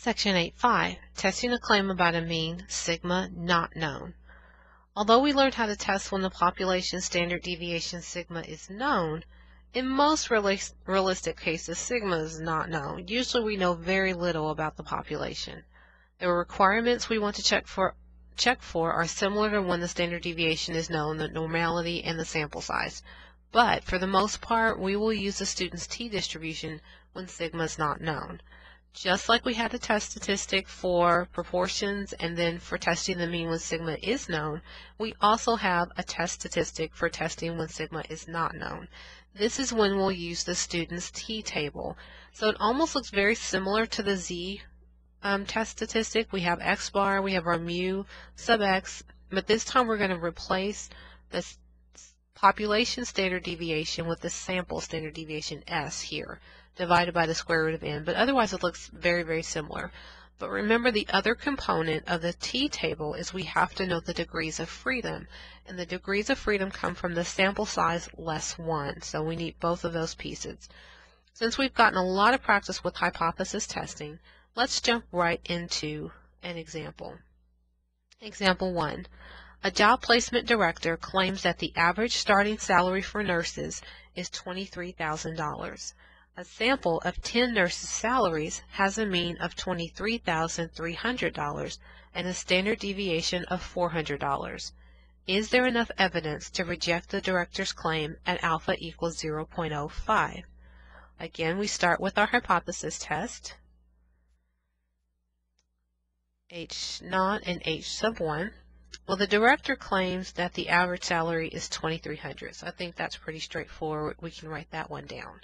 Section 8.5, testing a claim about a mean, sigma, not known. Although we learned how to test when the population standard deviation sigma is known, in most realistic cases sigma is not known. Usually we know very little about the population. The requirements we want to check for are similar to when the standard deviation is known, the normality and the sample size. But for the most part, we will use the student's t-distribution when sigma is not known. Just like we had a test statistic for proportions and then for testing the mean when sigma is known, we also have a test statistic for testing when sigma is not known. This is when we'll use the student's t-table. So it almost looks very similar to the z test statistic. We have x bar, we have our mu sub x, but this time we're going to replace the population standard deviation with the sample standard deviation s here, divided by the square root of n, but otherwise it looks very, very similar. But remember, the other component of the t-table is we have to know the degrees of freedom, and the degrees of freedom come from the sample size less 1, so we need both of those pieces. Since we've gotten a lot of practice with hypothesis testing, let's jump right into an example. Example 1. A job placement director claims that the average starting salary for nurses is $23,000. A sample of 10 nurses' salaries has a mean of $23,300 and a standard deviation of $400. Is there enough evidence to reject the director's claim at alpha equals 0.05? Again, we start with our hypothesis test, H naught and H sub 1. Well, the director claims that the average salary is $2,300, so I think that's pretty straightforward. We can write that one down.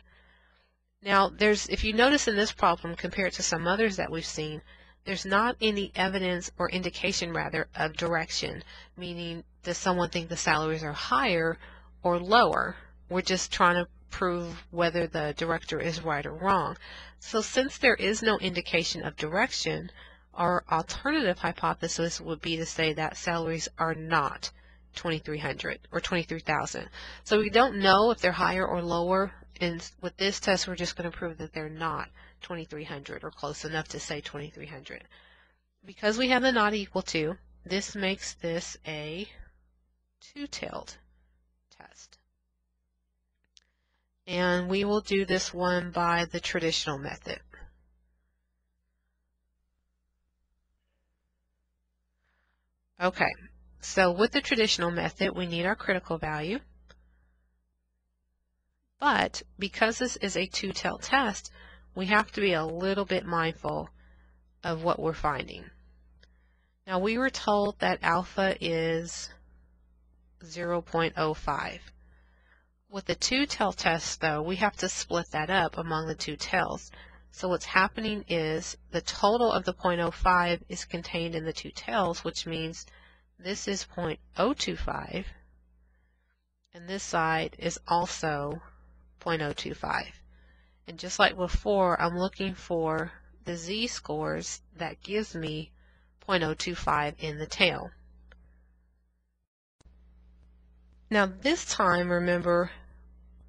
Now, if you notice in this problem, compared to some others that we've seen, there's not any evidence or indication, rather, of direction, meaning does someone think the salaries are higher or lower? We're just trying to prove whether the director is right or wrong. So since there is no indication of direction, our alternative hypothesis would be to say that salaries are not $2,300 or $23,000. So we don't know if they're higher or lower, and with this test we're just going to prove that they're not $2,300 or close enough to say $2,300. Because we have the not equal to, this makes this a two-tailed test. And we will do this one by the traditional method. Okay, so with the traditional method, we need our critical value. But because this is a two-tailed test, we have to be a little bit mindful of what we're finding. Now, we were told that alpha is 0.05. With the two-tailed test, though, we have to split that up among the two tails. So what's happening is the total of the 0.05 is contained in the two tails, which means this is 0.025, and this side is also 0.025. And just like before, I'm looking for the z-scores that gives me 0.025 in the tail. Now this time, remember,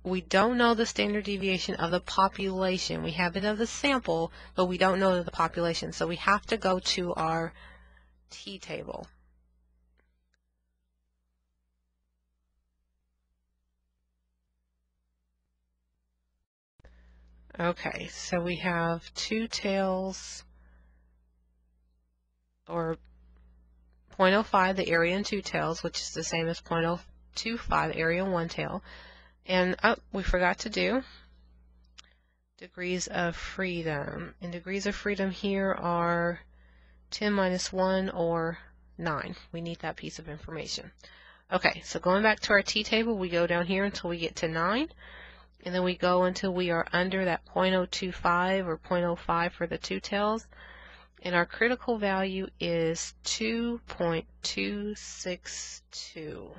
we don't know the standard deviation of the population. We have it of the sample, but we don't know the population. So we have to go to our t-table. Okay, so we have two tails, or 0.05, the area in two tails, which is the same as 0.025, area in one tail. And we forgot to do degrees of freedom. And degrees of freedom here are 10 minus 1 or 9. We need that piece of information. Okay, so going back to our t-table, we go down here until we get to 9. And then we go until we are under that 0.025 or 0.05 for the two tails. And our critical value is 2.262.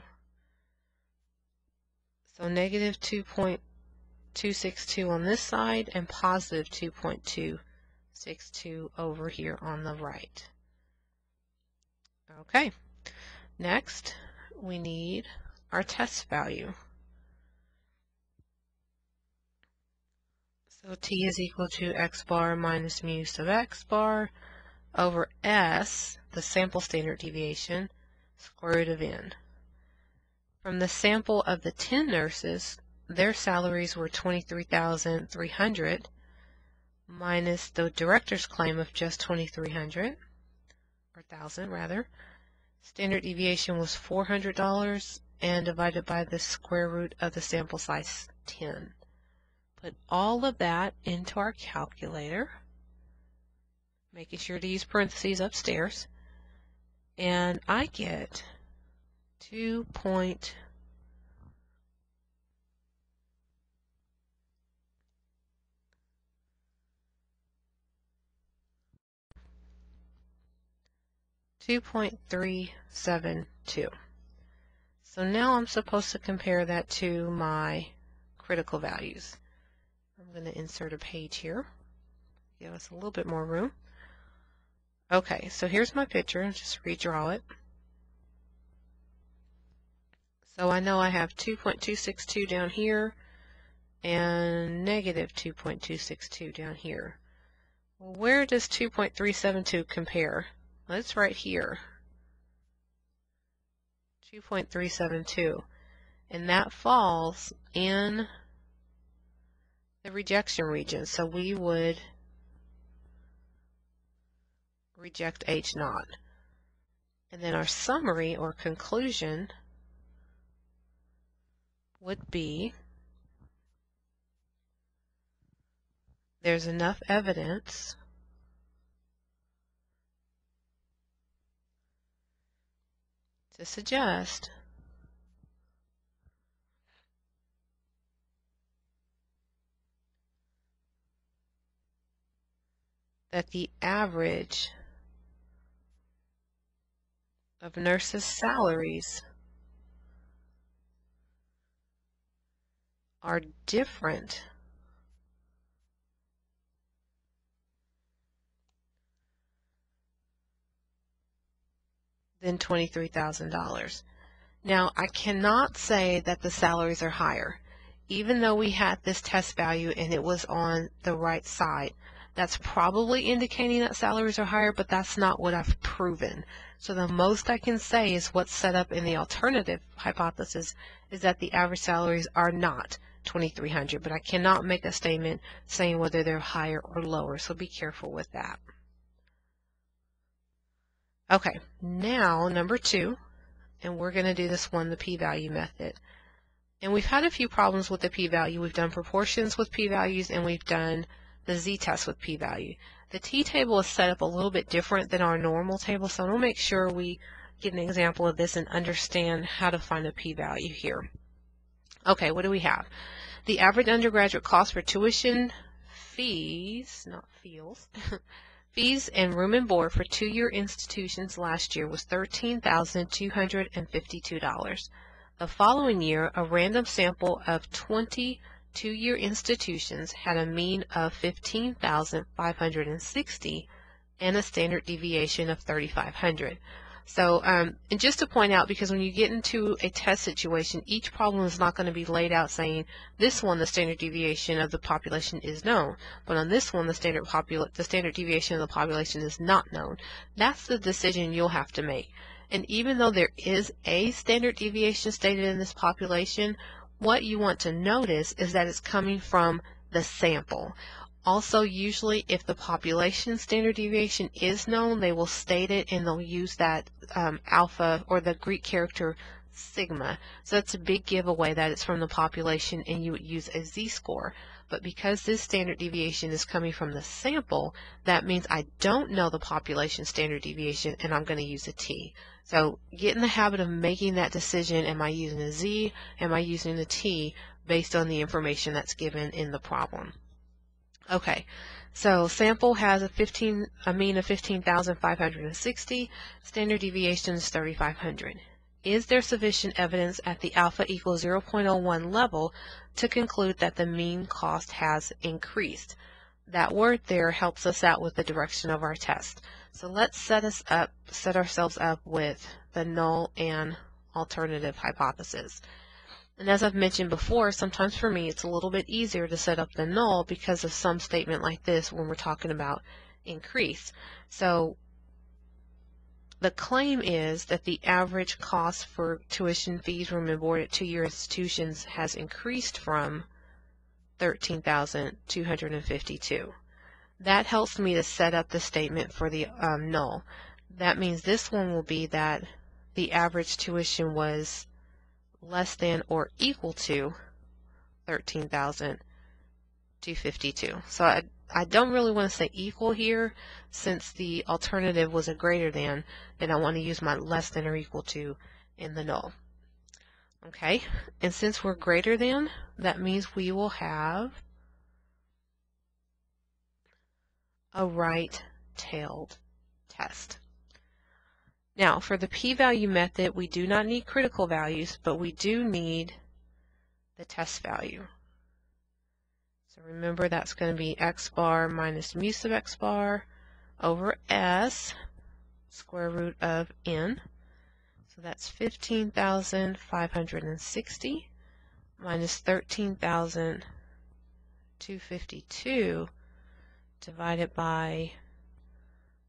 So negative 2.262 on this side and positive 2.262 over here on the right. Okay, next we need our test value. So t is equal to x bar minus mu sub x bar over s, the sample standard deviation, square root of n. From the sample of the 10 nurses, their salaries were $23,300 minus the director's claim of just $2,300, or $1,000 rather. Standard deviation was $400 and divided by the square root of the sample size 10. Put all of that into our calculator, making sure to use parentheses upstairs, and I get 2.372 So now I'm supposed to compare that to my critical values. I'm going to insert a page here, give us a little bit more room. Okay, so here's my picture. Just redraw it. So I know I have 2.262 down here and negative 2.262 down here. Well, where does 2.372 compare? Well, it's right here. 2.372. And that falls in the rejection region. So we would reject H naught. And then our summary or conclusion would be there's enough evidence to suggest that the average of nurses' salaries are different than $23,000. Now, I cannot say that the salaries are higher. Even though we had this test value and it was on the right side, that's probably indicating that salaries are higher, but that's not what I've proven. So the most I can say is what's set up in the alternative hypothesis is that the average salaries are not $2,300, but I cannot make a statement saying whether they're higher or lower, so be careful with that. Okay, now number 2, and we're going to do this one, the p-value method. And we've had a few problems with the p-value. We've done proportions with p-values, and we've done the z-test with p-value. The t-table is set up a little bit different than our normal table, so we'll make sure we get an example of this and understand how to find a p-value here. Okay, what do we have? The average undergraduate cost for tuition, fees, not feels, fees and room and board for 2-year institutions last year was $13,252. The following year, a random sample of 20 2-year institutions had a mean of 15,560 and a standard deviation of 3,500. So, and just to point out, because when you get into a test situation, each problem is not going to be laid out saying, this one, the standard deviation of the population is known, but on this one, the standard deviation of the population is not known. That's the decision you'll have to make. And even though there is a standard deviation stated in this population, what you want to notice is that it's coming from the sample. Also, usually if the population standard deviation is known, they will state it and they'll use that alpha or the Greek character sigma. So that's a big giveaway that it's from the population and you would use a z-score. But because this standard deviation is coming from the sample, that means I don't know the population standard deviation and I'm going to use a t. So get in the habit of making that decision. Am I using a z? Am I using a t? Based on the information that's given in the problem. Okay, so sample has a mean of 15,560, standard deviation is 3,500. Is there sufficient evidence at the alpha equals 0.01 level to conclude that the mean cost has increased? That word there helps us out with the direction of our test. So let's set ourselves up with the null and alternative hypothesis. And as I've mentioned before, sometimes for me it's a little bit easier to set up the null because of some statement like this when we're talking about increase. So the claim is that the average cost for tuition fees room and board at two-year institutions has increased from $13,252. That helps me to set up the statement for the null. That means this one will be that the average tuition was less than or equal to $13,252. So I don't really want to say equal here, since the alternative was a greater than, then I want to use my less than or equal to in the null. Okay, and since we're greater than, that means we will have a right-tailed test. Now, for the p-value method, we do not need critical values, but we do need the test value. So remember, that's going to be x bar minus mu sub x bar over s, square root of n. So that's 15,560 minus 13,252 divided by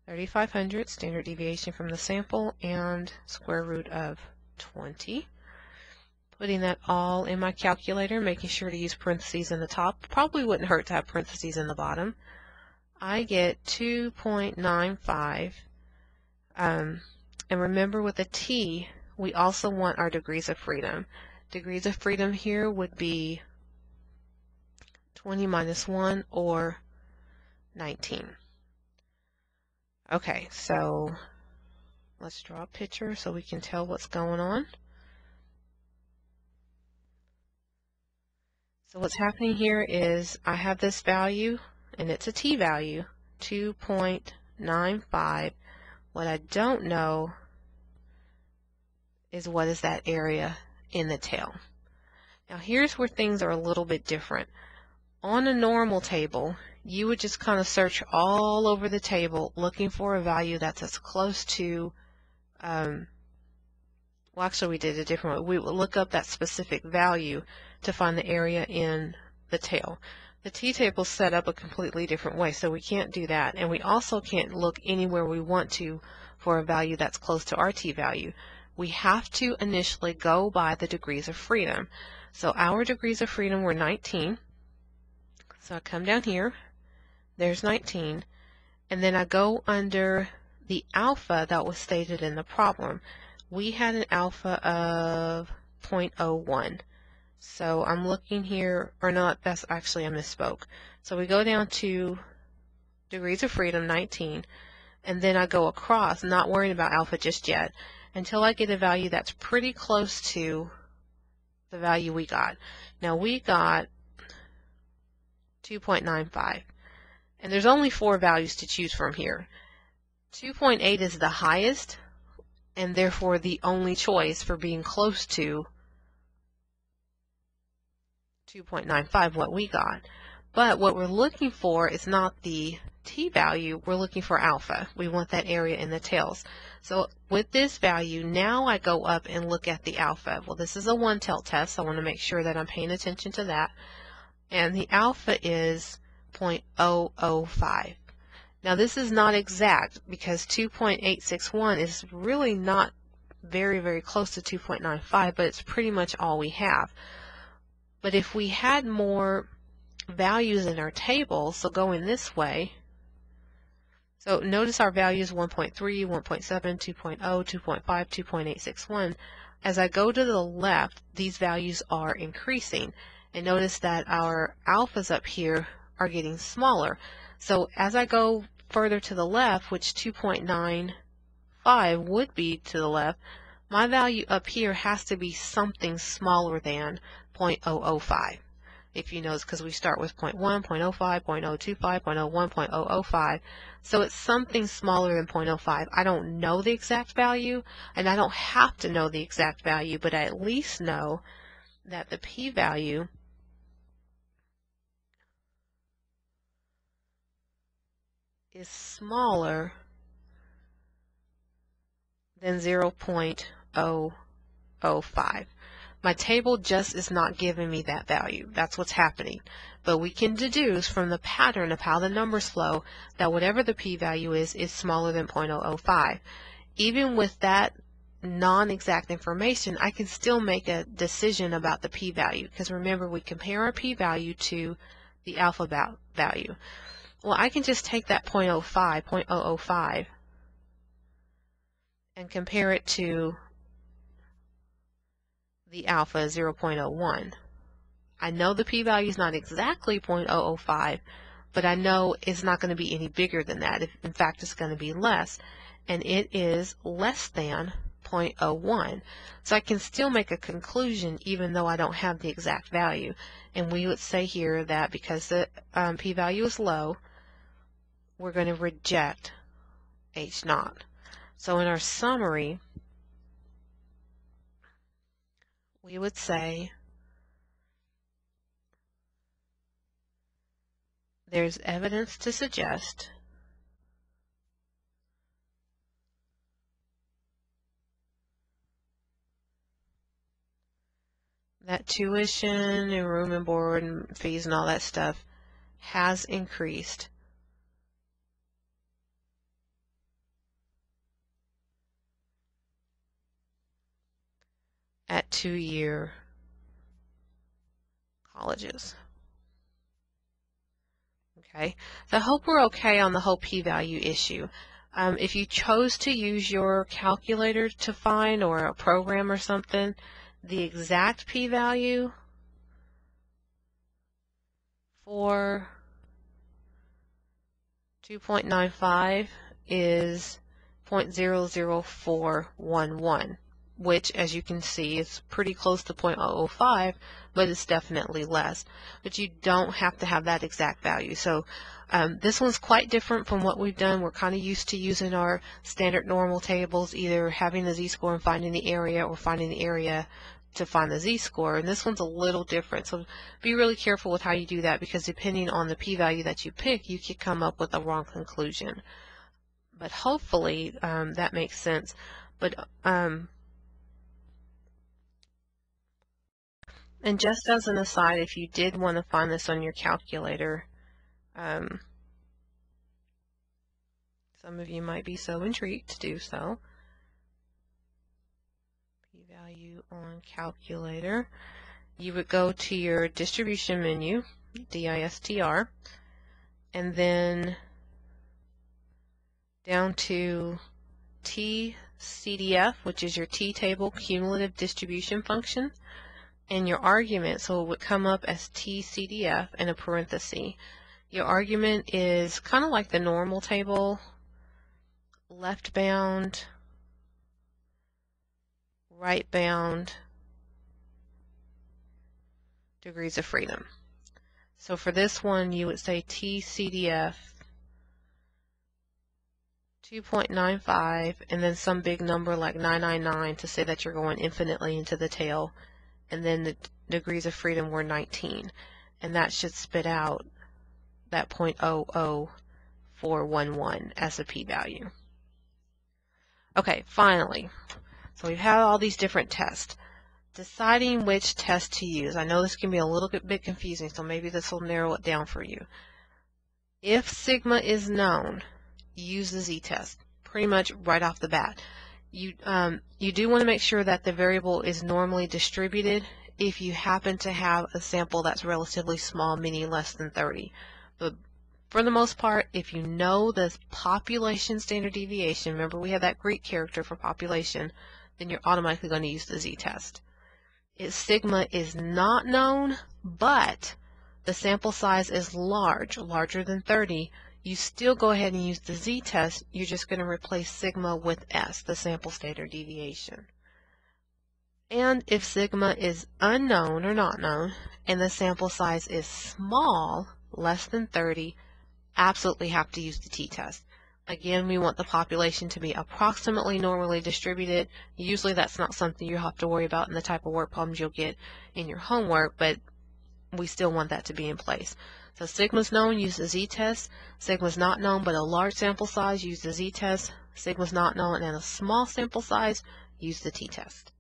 3,500, standard deviation from the sample, and square root of 20. Putting that all in my calculator, making sure to use parentheses in the top. Probably wouldn't hurt to have parentheses in the bottom. I get 2.95. And remember, with a t, we also want our degrees of freedom. Degrees of freedom here would be 20 minus 1, or 19. Okay, so let's draw a picture so we can tell what's going on. So what's happening here is I have this value, and it's a t value, 2.95. What I don't know is what is that area in the tail. Now here's where things are a little bit different. On a normal table, you would just kind of search all over the table looking for a value that's as close to, well, actually we did it a different way. We would look up that specific value to find the area in the tail. The t-table is set up a completely different way, so we can't do that. And we also can't look anywhere we want to for a value that's close to our t-value. We have to initially go by the degrees of freedom. So our degrees of freedom were 19. So I come down here, there's 19, and then I go under the alpha that was stated in the problem. We had an alpha of 0.01. So I'm looking here, or not, that's actually, I misspoke. So we go down to degrees of freedom, 19, and then I go across, not worrying about alpha just yet, until I get a value that's pretty close to the value we got. Now we got 2.95, and there's only 4 values to choose from here. 2.8 is the highest, and therefore the only choice for being close to 2.95, what we got. But what we're looking for is not the t-value, we're looking for alpha. We want that area in the tails. So with this value, now I go up and look at the alpha. Well, this is a one-tailed test, so I want to make sure that I'm paying attention to that. And the alpha is 0.005. Now this is not exact, because 2.861 is really not very, very close to 2.95, but it's pretty much all we have. But if we had more values in our table, so going this way, so notice our values 1.3, 1.7, 2.0, 2.5, 2.861. As I go to the left, these values are increasing. And notice that our alphas up here are getting smaller. So as I go further to the left, which 2.95 would be to the left, my value up here has to be something smaller than 0.005. If you notice, because we start with 0.1, 0.05, 0.025, 0.01, 0.005. So it's something smaller than 0.05. I don't know the exact value, and I don't have to know the exact value, but I at least know that the p-value is smaller than 0.005. My table just is not giving me that value. That's what's happening. But we can deduce from the pattern of how the numbers flow that whatever the p-value is smaller than 0.005. Even with that non-exact information, I can still make a decision about the p-value, because remember, we compare our p-value to the alpha value. Well, I can just take that 0.05, and compare it to the alpha 0.01. I know the p-value is not exactly 0.005, but I know it's not going to be any bigger than that. In fact, it's going to be less, and it is less than 0.01. So I can still make a conclusion even though I don't have the exact value. And we would say here that because the p-value is low, we're going to reject H0. So in our summary, we would say there's evidence to suggest that tuition and room and board and fees and all that stuff has increased at two-year colleges. Okay, so I hope we're okay on the whole p-value issue. If you chose to use your calculator to find, or a program or something, the exact p-value for 2.95 is 0.00411, which, as you can see, is pretty close to 0.005, but it's definitely less. But you don't have to have that exact value. So this one's quite different from what we've done. We're kind of used to using our standard normal tables, either having the z-score and finding the area, or finding the area to find the z-score, and this one's a little different. So be really careful with how you do that, because depending on the p-value that you pick, you could come up with a wrong conclusion. But hopefully that makes sense. But and just as an aside, if you did want to find this on your calculator, some of you might be so intrigued to do so. P-value on calculator. You would go to your distribution menu, DISTR, and then down to TCDF, which is your t-table cumulative distribution function, and your argument, so it would come up as TCDF in a parenthesis. Your argument is kind of like the normal table, left bound, right bound, degrees of freedom. So for this one, you would say TCDF 2.95, and then some big number like 999 to say that you're going infinitely into the tail, and then the degrees of freedom were 19, and that should spit out that 0.00411 as a p-value. Okay, finally, so we've had all these different tests. Deciding which test to use. I know this can be a little bit confusing, so maybe this will narrow it down for you. If sigma is known, use the z-test pretty much right off the bat. You do want to make sure that the variable is normally distributed if you happen to have a sample that's relatively small, meaning less than 30. But for the most part, if you know the population standard deviation, remember we have that Greek character for population, then you're automatically going to use the z-test. If sigma is not known, but the sample size is larger than 30, you still go ahead and use the z-test. You're just going to replace sigma with S, the sample standard deviation. And if sigma is unknown or not known, and the sample size is small, less than 30, absolutely have to use the t-test. Again, we want the population to be approximately normally distributed. Usually that's not something you have to worry about in the type of work problems you'll get in your homework, but we still want that to be in place. So sigma's known, use the z-test. Sigma's not known but a large sample size, use the z-test. Sigma's not known and a small sample size, use the t-test.